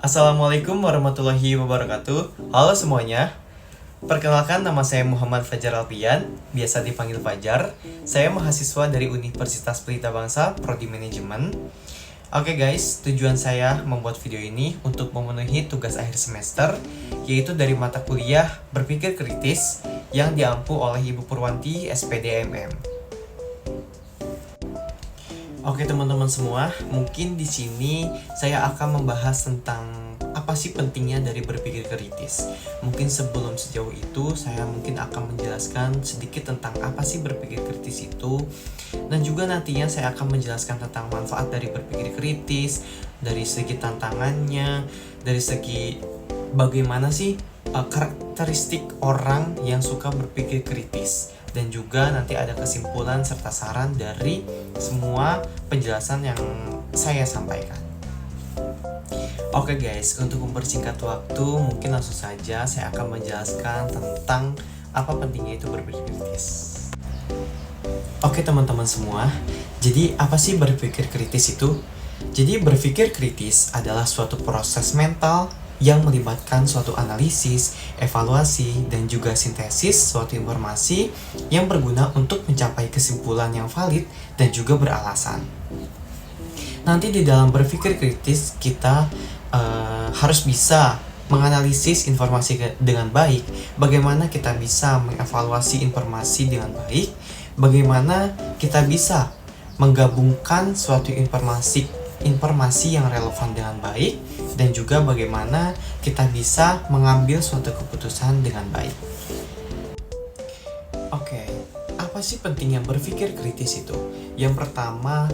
Assalamualaikum warahmatullahi wabarakatuh. Halo semuanya. Perkenalkan, nama saya Muhammad Fajar Alfian, biasa dipanggil Fajar. Saya mahasiswa dari Universitas Pelita Bangsa, Prodi Manajemen. Oke guys, tujuan saya membuat video ini untuk memenuhi tugas akhir semester, yaitu dari mata kuliah Berpikir Kritis yang diampu oleh Ibu Purwanti, SPDMM. Oke teman-teman semua, mungkin di sini saya akan membahas tentang apa sih pentingnya dari berpikir kritis. Mungkin sebelum sejauh itu, saya mungkin akan menjelaskan sedikit tentang apa sih berpikir kritis itu. Dan juga nantinya saya akan menjelaskan tentang manfaat dari berpikir kritis, dari segi tantangannya, dari segi bagaimana sih karakteristik orang yang suka berpikir kritis. Dan juga nanti ada kesimpulan serta saran dari semua penjelasan yang saya sampaikan. Oke guys, untuk mempersingkat waktu, mungkin langsung saja saya akan menjelaskan tentang apa pentingnya itu berpikir kritis. Oke teman-teman semua, jadi apa sih berpikir kritis itu? Jadi berpikir kritis adalah suatu proses mental yang melibatkan suatu analisis, evaluasi, dan juga sintesis suatu informasi yang berguna untuk mencapai kesimpulan yang valid dan juga beralasan. Nanti di dalam berpikir kritis kita harus bisa menganalisis informasi dengan baik, bagaimana kita bisa mengevaluasi informasi dengan baik, bagaimana kita bisa menggabungkan suatu informasi yang relevan dengan baik, dan juga bagaimana kita bisa mengambil suatu keputusan dengan baik. Oke, apa sih pentingnya berpikir kritis itu? Yang pertama,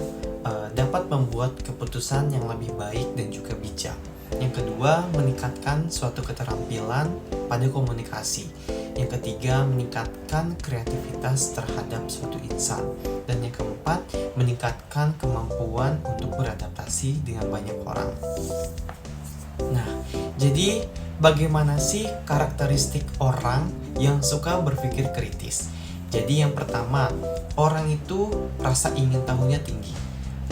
dapat membuat keputusan yang lebih baik dan juga bijak. Yang kedua, meningkatkan suatu keterampilan pada komunikasi. Yang ketiga, meningkatkan kreativitas terhadap suatu insan. Dan yang keempat, meningkatkan kemampuan untuk beradaptasi dengan banyak orang. Nah, jadi bagaimana sih karakteristik orang yang suka berpikir kritis? Jadi yang pertama, orang itu rasa ingin tahunya tinggi.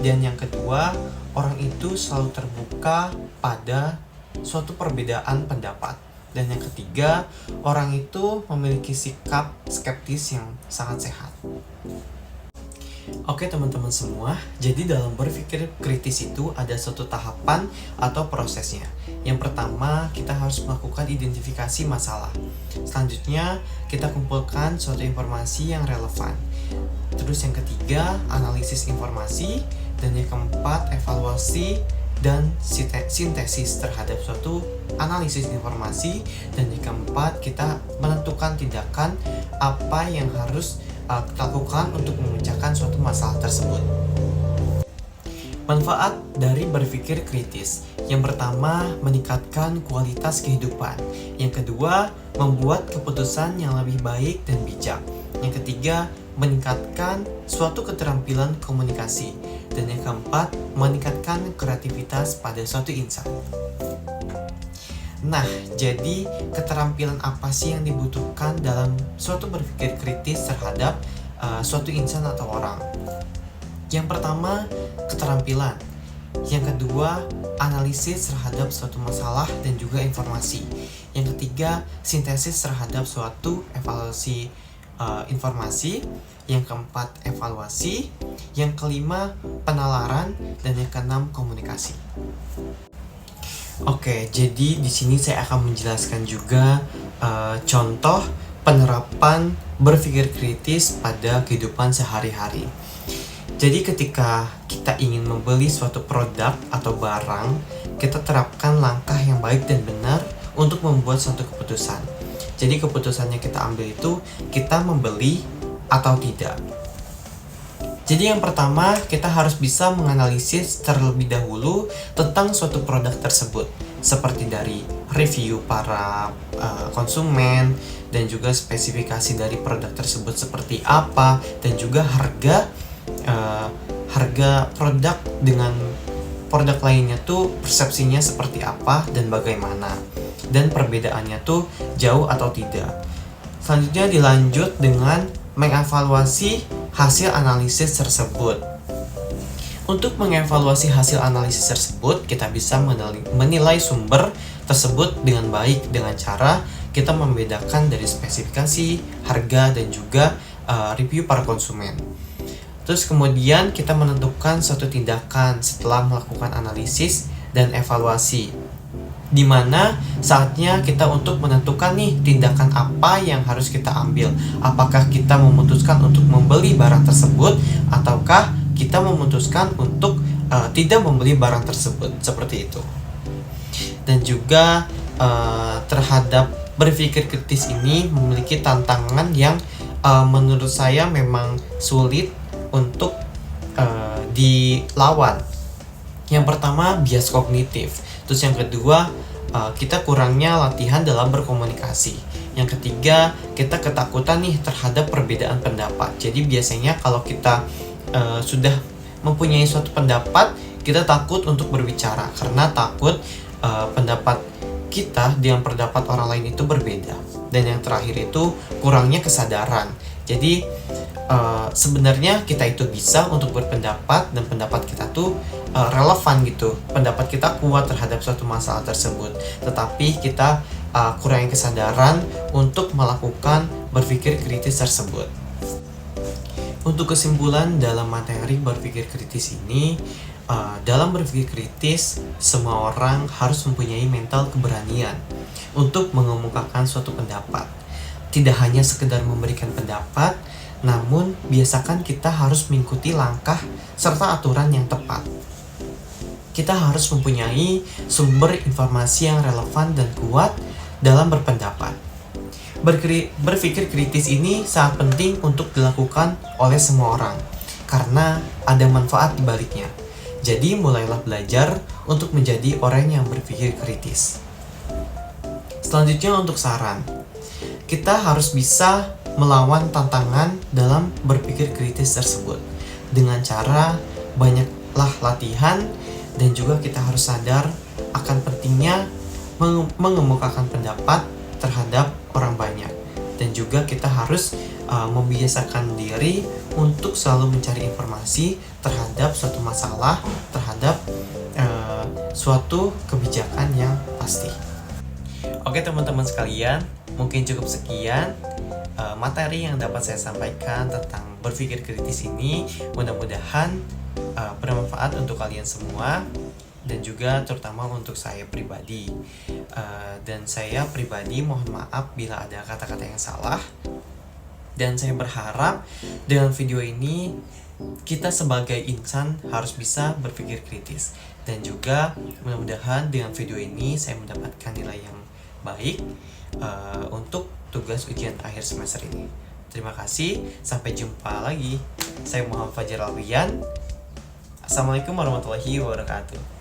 Dan yang kedua, orang itu selalu terbuka pada suatu perbedaan pendapat. Dan yang ketiga, orang itu memiliki sikap skeptis yang sangat sehat. Oke teman-teman semua, jadi dalam berpikir kritis itu ada suatu tahapan atau prosesnya. Yang pertama, kita harus melakukan identifikasi masalah. Selanjutnya, kita kumpulkan suatu informasi yang relevan. Terus yang ketiga, analisis informasi. Dan yang keempat, evaluasi dan sintesis terhadap suatu analisis informasi. Dan yang keempat, kita menentukan tindakan apa yang harus kita lakukan untuk memecahkan suatu masalah tersebut. Manfaat dari berpikir kritis. Yang pertama, meningkatkan kualitas kehidupan. Yang kedua, membuat keputusan yang lebih baik dan bijak. Yang ketiga, meningkatkan suatu keterampilan komunikasi. Dan yang keempat, meningkatkan kreativitas pada suatu insan. Nah, jadi keterampilan apa sih yang dibutuhkan dalam suatu berpikir kritis terhadap suatu insan atau orang? Yang pertama, keterampilan. Yang kedua, analisis terhadap suatu masalah dan juga informasi. Yang ketiga, sintesis terhadap suatu evaluasi informasi. Yang keempat, evaluasi. Yang kelima, penalaran. Dan yang keenam, komunikasi. Oke, jadi di sini saya akan menjelaskan juga contoh penerapan berpikir kritis pada kehidupan sehari-hari. Jadi ketika kita ingin membeli suatu produk atau barang, kita terapkan langkah yang baik dan benar untuk membuat suatu keputusan. Jadi keputusannya kita ambil itu, kita membeli atau tidak. Jadi yang pertama, kita harus bisa menganalisis terlebih dahulu tentang suatu produk tersebut, seperti dari review para konsumen, dan juga spesifikasi dari produk tersebut seperti apa, dan juga harga produk dengan produk lainnya tuh persepsinya seperti apa dan bagaimana, dan perbedaannya tuh jauh atau tidak. Selanjutnya dilanjut dengan mengevaluasi hasil analisis tersebut. Untuk mengevaluasi hasil analisis tersebut, kita bisa menilai sumber tersebut dengan baik dengan cara kita membedakan dari spesifikasi, harga, dan juga review para konsumen. Terus kemudian kita menentukan suatu tindakan setelah melakukan analisis dan evaluasi, di mana saatnya kita untuk menentukan nih tindakan apa yang harus kita ambil. Apakah kita memutuskan untuk membeli barang tersebut ataukah kita memutuskan untuk tidak membeli barang tersebut, seperti itu. Dan juga terhadap berpikir kritis ini memiliki tantangan yang menurut saya memang sulit untuk dilawan. Yang pertama, bias kognitif. Terus yang kedua, kita kurangnya latihan dalam berkomunikasi. Yang ketiga, kita ketakutan nih terhadap perbedaan pendapat. Jadi biasanya kalau kita sudah mempunyai suatu pendapat, kita takut untuk berbicara karena takut pendapat kita dengan pendapat orang lain itu berbeda. Dan yang terakhir itu kurangnya kesadaran. Jadi sebenarnya kita itu bisa untuk berpendapat dan pendapat kita tuh relevan gitu. Pendapat kita kuat terhadap suatu masalah tersebut. Tetapi kita kurangnya kesadaran untuk melakukan berpikir kritis tersebut. Untuk kesimpulan dalam materi berpikir kritis ini, dalam berpikir kritis, semua orang harus mempunyai mental keberanian untuk mengemukakan suatu pendapat. Tidak hanya sekedar memberikan pendapat, namun biasakan kita harus mengikuti langkah serta aturan yang tepat. Kita harus mempunyai sumber informasi yang relevan dan kuat dalam berpendapat. Berpikir kritis ini sangat penting untuk dilakukan oleh semua orang, karena ada manfaat di baliknya. Jadi mulailah belajar untuk menjadi orang yang berpikir kritis. Selanjutnya untuk saran. Kita harus bisa melawan tantangan dalam berpikir kritis tersebut dengan cara banyaklah latihan, dan juga kita harus sadar akan pentingnya mengemukakan pendapat terhadap orang banyak, dan juga kita harus membiasakan diri untuk selalu mencari informasi terhadap suatu masalah, terhadap suatu kebijakan yang pasti. Oke teman-teman sekalian, mungkin cukup sekian materi yang dapat saya sampaikan tentang berpikir kritis ini. Mudah-mudahan bermanfaat untuk kalian semua, dan juga terutama untuk saya pribadi. Dan saya pribadi mohon maaf bila ada kata-kata yang salah. Dan saya berharap dengan video ini kita sebagai insan harus bisa berpikir kritis. Dan juga mudah-mudahan dengan video ini saya mendapatkan nilai yang baik untuk tugas ujian akhir semester ini. Terima kasih, sampai jumpa lagi. Saya Muhammad Fajar Alwian. Assalamualaikum warahmatullahi wabarakatuh.